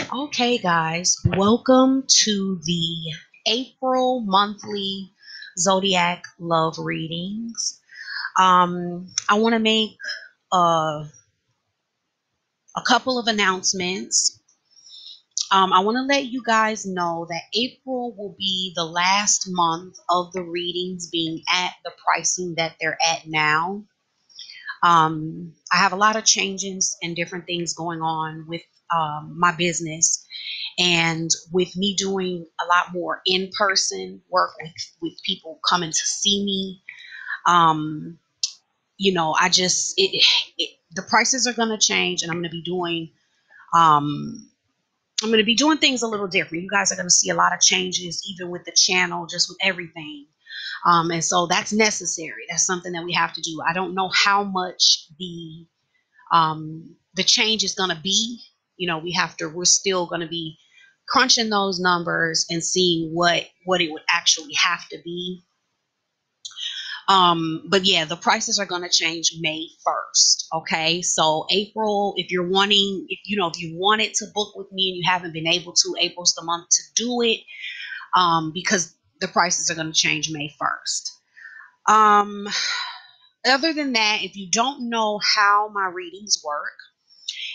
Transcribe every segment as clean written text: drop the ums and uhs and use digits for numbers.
Okay, guys, welcome to the April monthly zodiac love readings. I want to make a couple of announcements. I want to let you guys know that April will be the last month of the readings being at the pricing that they're at now. I have a lot of changes and different things going on with my business. And with me doing a lot more in-person work with people coming to see me, um, the prices are going to change, and um, I'm going to be doing things a little different. You guys are going to see a lot of changes, even with the channel, just with everything. And so that's necessary. That's something that we have to do. I don't know how much the change is going to be. We're still going to be crunching those numbers and seeing what it would actually have to be. But yeah, the prices are going to change May 1st. Okay. So April, if you wanted to book with me and you haven't been able to, April's the month to do it. Because the prices are going to change May 1st. Um, Other than that, if you don't know how my readings work,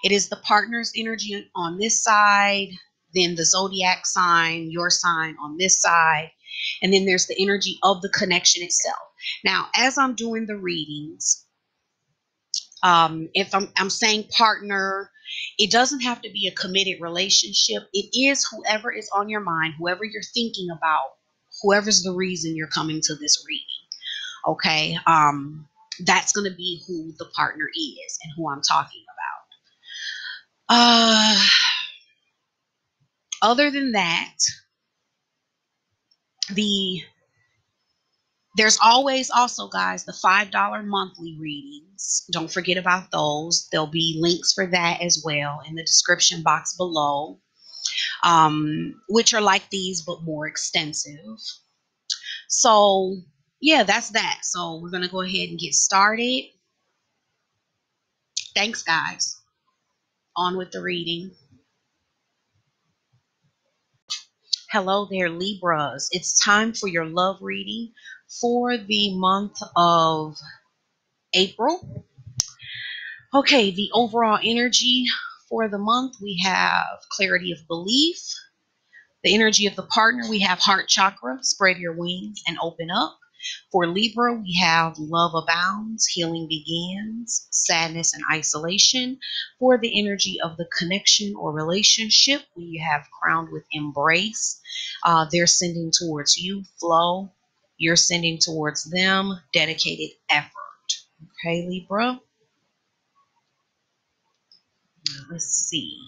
it is the partner's energy on this side, then the zodiac sign, your sign on this side, and then there's the energy of the connection itself. Now, as I'm doing the readings, if I'm saying partner, it doesn't have to be a committed relationship. It is whoever is on your mind, whoever you're thinking about, whoever's the reason you're coming to this reading. Okay. That's going to be who the partner is and who I'm talking about. Other than that, the there's always also, guys, the $5 monthly readings. Don't forget about those. There'll be links for that as well in the description box below, which are like these but more extensive. So yeah, that's that. So we're gonna go ahead and get started. Thanks, guys. On with the reading. Hello there, Libras. It's time for your love reading for the month of April. Okay, the overall energy for the month, we have clarity of belief. The energy of the partner, we have heart chakra, spread your wings and open up. For Libra, we have love abounds, healing begins, sadness and isolation. For the energy of the connection or relationship, we have crowned with embrace. They're sending towards you, flow. You're sending towards them, dedicated effort. Okay, Libra. Let's see.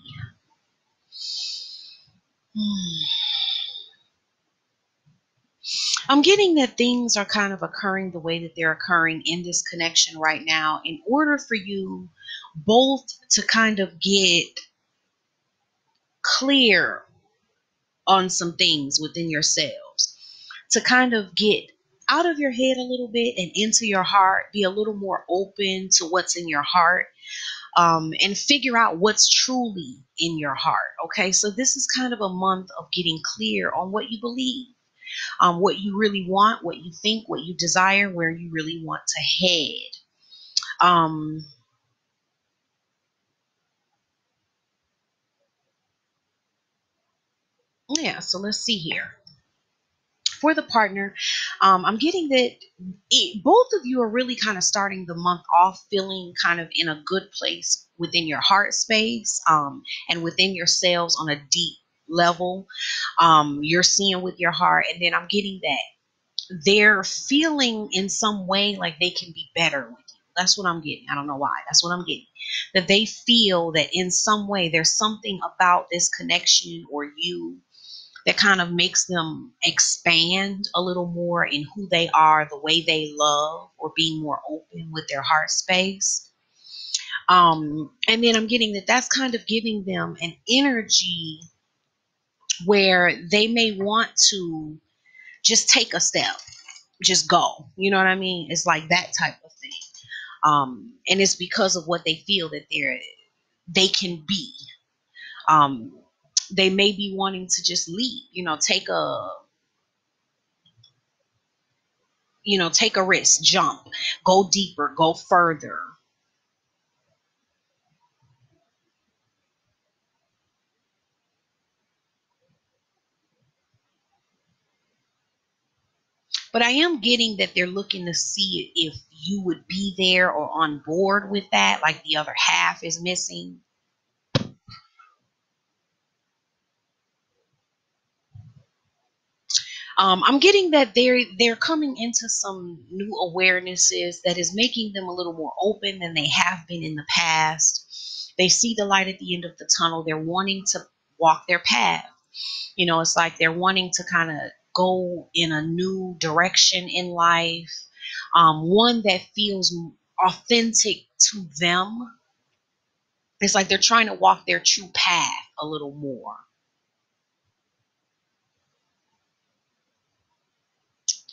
I'm getting that things are kind of occurring the way that they're occurring in this connection right now in order for you both to kind of get clear on some things within yourselves, to kind of get out of your head a little bit and into your heart, be a little more open to what's in your heart, and figure out what's truly in your heart. Okay, so this is kind of a month of getting clear on what you believe, what you really want, what you think, what you desire, where you really want to head. Um, yeah, so let's see here. For the partner, I'm getting that both of you are really kind of starting the month off feeling kind of in a good place within your heart space, and within yourselves on a deep level. You're seeing with your heart, and then I'm getting that they're feeling in some way like they can be better with you. That's what I'm getting. I don't know why. That's what I'm getting. That they feel that in some way there's something about this connection or you that kind of makes them expand a little more in who they are, the way they love, or being more open with their heart space. And then I'm getting that that's kind of giving them an energy where they may want to just take a step, just go. You know what I mean? It's like that type of thing. And it's because of what they feel that they can be. Um, They may be wanting to just leave, take a risk, jump, go deeper, go further. But I am getting that they're looking to see if you would be there or on board with that, like the other half is missing. I'm getting that they're coming into some new awarenesses that is making them a little more open than they have been in the past. They see the light at the end of the tunnel. They're wanting to walk their path. It's like they're wanting to kind of go in a new direction in life, one that feels authentic to them. It's like they're trying to walk their true path a little more.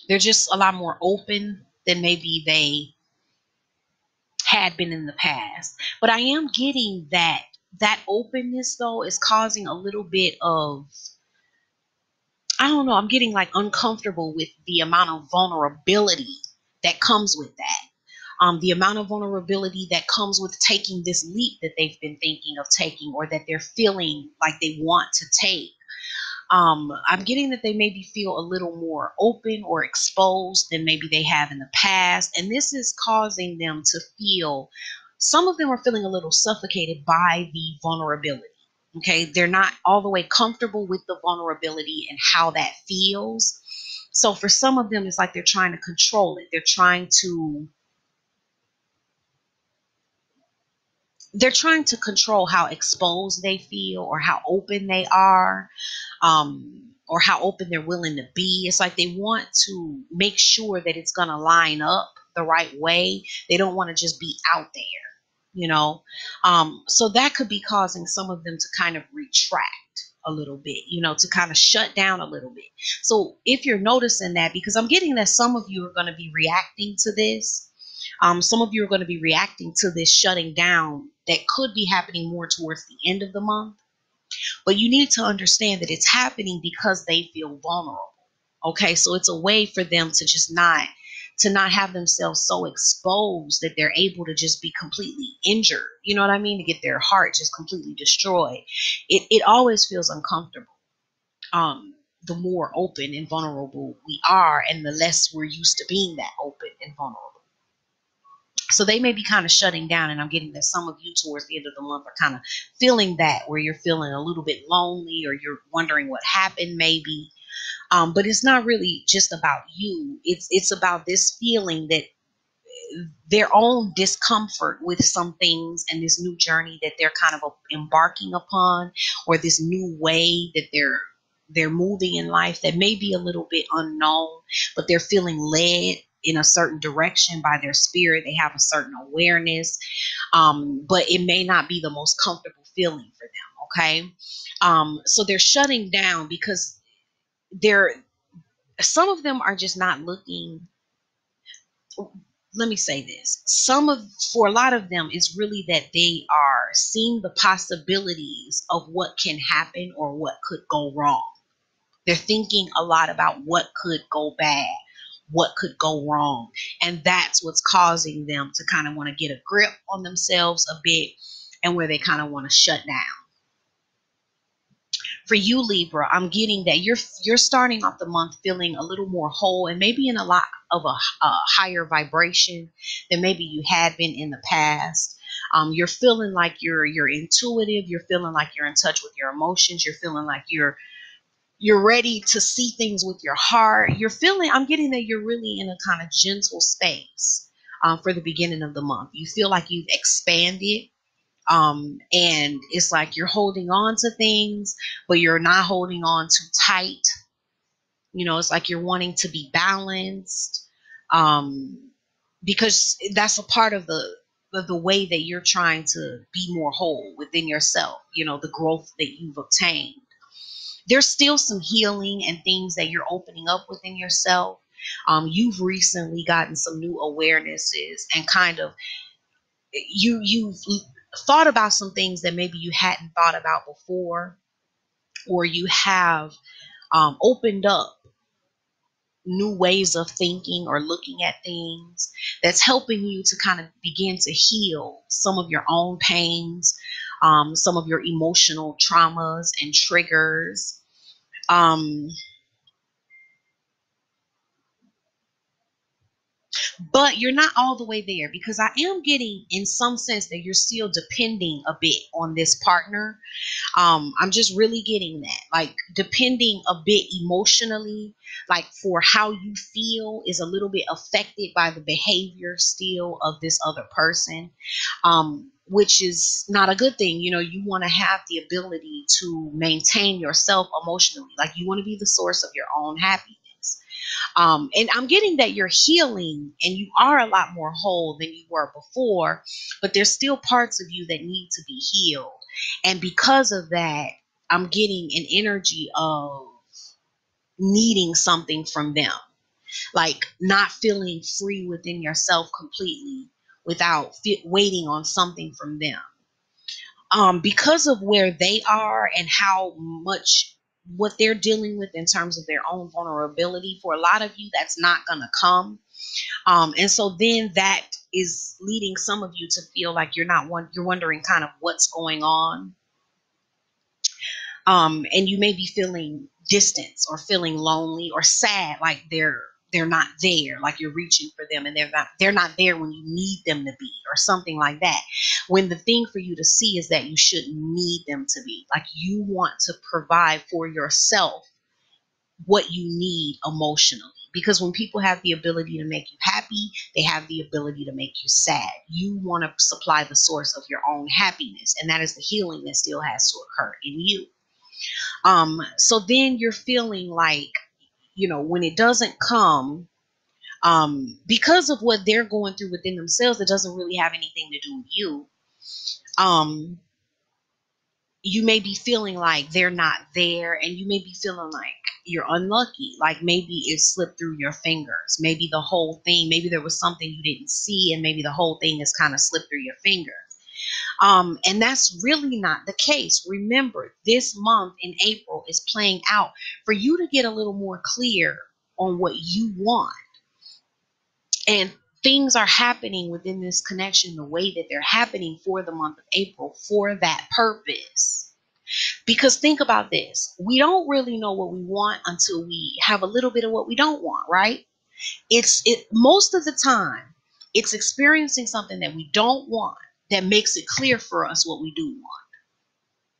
They're just a lot more open than maybe they had been in the past. But I am getting that openness though is causing a little bit of, I don't know, I'm getting like uncomfortable with the amount of vulnerability that comes with that. The amount of vulnerability that comes with taking this leap that they've been thinking of taking or that they're feeling like they want to take. I'm getting that they maybe feel a little more open or exposed than maybe they have in the past. And this is causing them to feel, some of them are feeling a little suffocated by the vulnerability. Okay. They're not all the way comfortable with the vulnerability and how that feels. So for some of them, it's like they're trying to control it. They're trying to control how exposed they feel or how open they are, or how open they're willing to be. It's like they want to make sure that it's going to line up the right way. They don't want to just be out there, you know. So that could be causing some of them to kind of retract a little bit, to kind of shut down a little bit. So if you're noticing that, because I'm getting that some of you are going to be reacting to this, some of you are going to be reacting to this shutting down that could be happening more towards the end of the month. But you need to understand that it's happening because they feel vulnerable. Okay, so it's a way for them to just not have themselves so exposed that they're able to just be completely injured. You know what I mean? To get their heart just completely destroyed. It always feels uncomfortable. The more open and vulnerable we are, and the less we're used to being that open and vulnerable. So they may be kind of shutting down, and I'm getting that some of you towards the end of the month are kind of feeling that, where you're feeling a little bit lonely or you're wondering what happened maybe. But it's not really just about you. It's about this feeling that their own discomfort with some things and this new journey that they're kind of embarking upon, or this new way that they're moving in life that may be a little bit unknown, but they're feeling led in a certain direction by their spirit. They have a certain awareness, but it may not be the most comfortable feeling for them. Okay, so they're shutting down because they're some of them are just not looking. Let me say this. For a lot of them, it's really that they are seeing the possibilities of what can happen or what could go wrong. They're thinking a lot about what could go bad, what could go wrong. And that's what's causing them to kind of want to get a grip on themselves a bit, and where they kind of want to shut down. For you, Libra, I'm getting that you're starting off the month feeling a little more whole, and maybe in a lot of a higher vibration than maybe you had been in the past. You're feeling like you're intuitive. You're feeling like you're in touch with your emotions. You're feeling like you're ready to see things with your heart. I'm getting that you're really in a kind of gentle space, for the beginning of the month. You feel like you've expanded, and it's like you're holding on to things, but you're not holding on too tight. It's like you're wanting to be balanced, because that's a part of the way that you're trying to be more whole within yourself. The growth that you've obtained. There's still some healing and things that you're opening up within yourself. You've recently gotten some new awarenesses, and kind of you've thought about some things that maybe you hadn't thought about before. or you have opened up new ways of thinking or looking at things that's helping you to kind of begin to heal some of your own pains, some of your emotional traumas and triggers. Um, but you're not all the way there, because I am getting, in some sense, that you're still depending a bit on this partner. I'm just really getting that, like, depending a bit emotionally, like, for how you feel is a little bit affected by the behavior still of this other person, which is not a good thing. You want to have the ability to maintain yourself emotionally, like, you want to be the source of your own happiness. And I'm getting that you're healing and you are a lot more whole than you were before, but there's still parts of you that need to be healed. And because of that, I'm getting an energy of needing something from them, like not feeling free within yourself completely without waiting on something from them. Because of where they are and how much what they're dealing with in terms of their own vulnerability, for a lot of you, that's not going to come. And so then that is leading some of you to feel like you're wondering kind of what's going on. And you may be feeling distance or feeling lonely or sad, like they're not there, like you're reaching for them and they're not there when you need them to be, or something like that. When the thing for you to see is that you shouldn't need them to be, like, you want to provide for yourself what you need emotionally. Because when people have the ability to make you happy, they have the ability to make you sad. You want to supply the source of your own happiness, and that is the healing that still has to occur in you. So then you're feeling like, when it doesn't come, because of what they're going through within themselves, it doesn't really have anything to do with you. Um, you may be feeling like they're not there, and you may be feeling like you're unlucky, like maybe it slipped through your fingers, maybe the whole thing, maybe there was something you didn't see, and maybe the whole thing has kind of slipped through your fingers. And that's really not the case. Remember, this month in April is playing out for you to get a little more clear on what you want. And things are happening within this connection the way that they're happening for the month of April for that purpose. Because think about this. We don't really know what we want until we have a little bit of what we don't want, right? Most of the time, it's experiencing something that we don't want that makes it clear for us what we do want,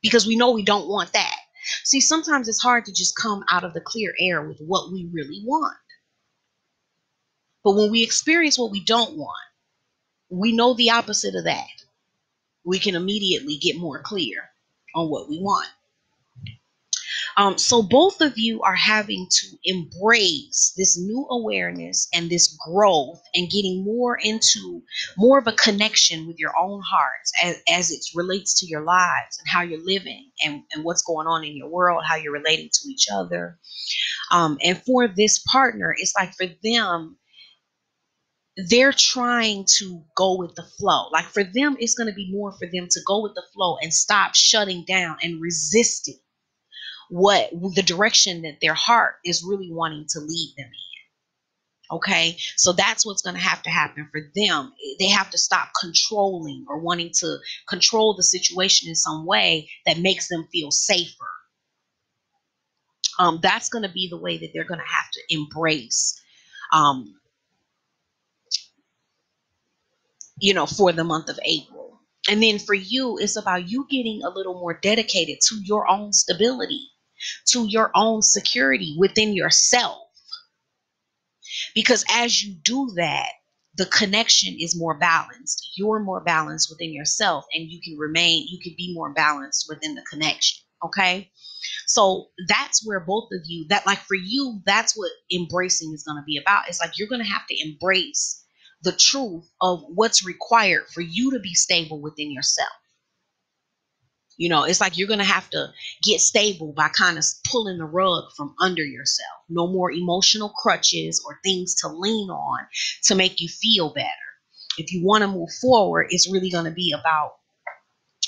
because we know we don't want that. See, sometimes it's hard to just come out of the clear air with what we really want. But when we experience what we don't want, we know the opposite of that. We can immediately get more clear on what we want. So both of you are having to embrace this new awareness and this growth, and getting more into more of a connection with your own hearts as it relates to your lives and how you're living, and what's going on in your world, how you're relating to each other. And for this partner, it's like, for them, they're trying to go with the flow. Like, for them, it's going to be more for them to go with the flow and stop shutting down and resisting what the direction that their heart is really wanting to lead them in. Okay, so that's what's going to happen for them. They have to stop controlling or wanting to control the situation in some way that makes them feel safer. That's going to be the way that they're going to have to embrace, um, for the month of April. And then for you, it's about you getting a little more dedicated to your own stability, to your own security within yourself. Because as you do that, the connection is more balanced. You're more balanced within yourself, and you can be more balanced within the connection. Okay. So that's where both of you, that, like, for you, that's what embracing is going to be about. It's like you're going to have to embrace the truth of what's required for you to be stable within yourself. It's like you're going to have to get stable by kind of pulling the rug from under yourself. No more emotional crutches or things to lean on to make you feel better. If you want to move forward, it's really going to be about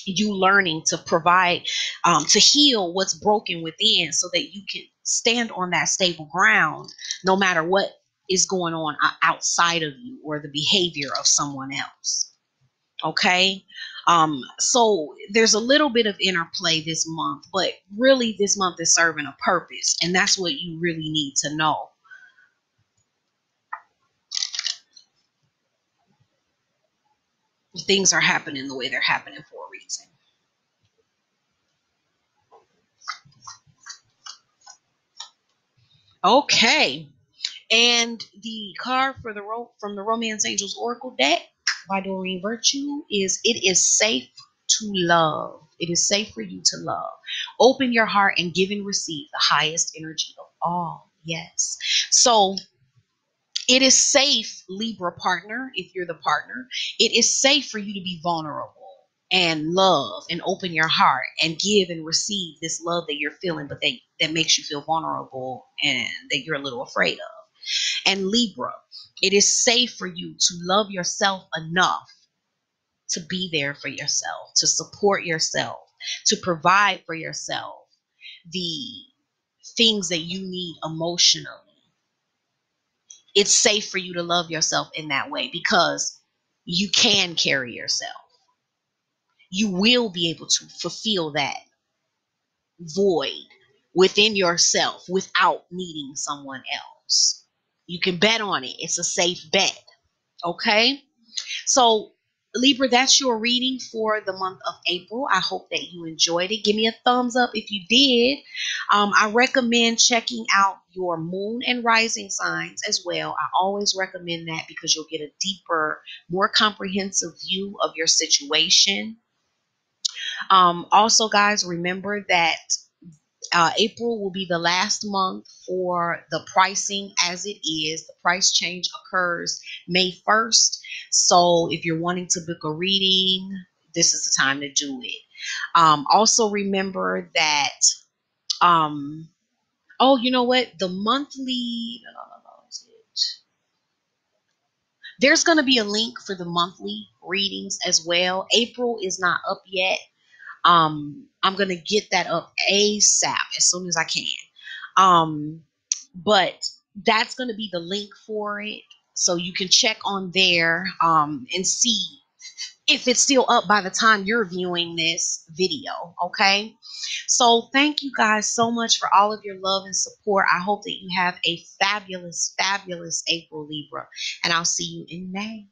you learning to provide, to heal what's broken within so that you can stand on that stable ground no matter what is going on outside of you or the behavior of someone else. Okay. So there's a little bit of interplay this month, but really this month is serving a purpose, and that's what you really need to know. Things are happening the way they're happening for a reason. Okay. And the card for from the Romance Angels Oracle deck by Doreen Virtue is it is safe to love. It is safe for you to love. Open your heart and give and receive the highest energy of all. Yes. So it is safe, Libra partner, if you're the partner, it is safe for you to be vulnerable and love and open your heart and give and receive this love that you're feeling, but that makes you feel vulnerable and that you're a little afraid of. And Libra, it is safe for you to love yourself enough to be there for yourself, to support yourself, to provide for yourself the things that you need emotionally. It's safe for you to love yourself in that way because you can carry yourself. You will be able to fulfill that void within yourself without needing someone else. You can bet on it. It's a safe bet. Okay? So, Libra, that's your reading for the month of April. I hope that you enjoyed it. Give me a thumbs up if you did. I recommend checking out your moon and rising signs as well. I always recommend that because you'll get a deeper, more comprehensive view of your situation. Also, guys, remember that April will be the last month for the pricing as it is. The price change occurs May 1st. So if you're wanting to book a reading, this is the time to do it. Also remember that, oh, you know what? The monthly, there's going to be a link for the monthly readings as well. April is not up yet. I'm gonna get that up ASAP as soon as I can. But that's gonna be the link for it, so you can check on there and see if it's still up by the time you're viewing this video. Okay. So thank you guys so much for all of your love and support. I hope that you have a fabulous, fabulous April, Libra, and I'll see you in May.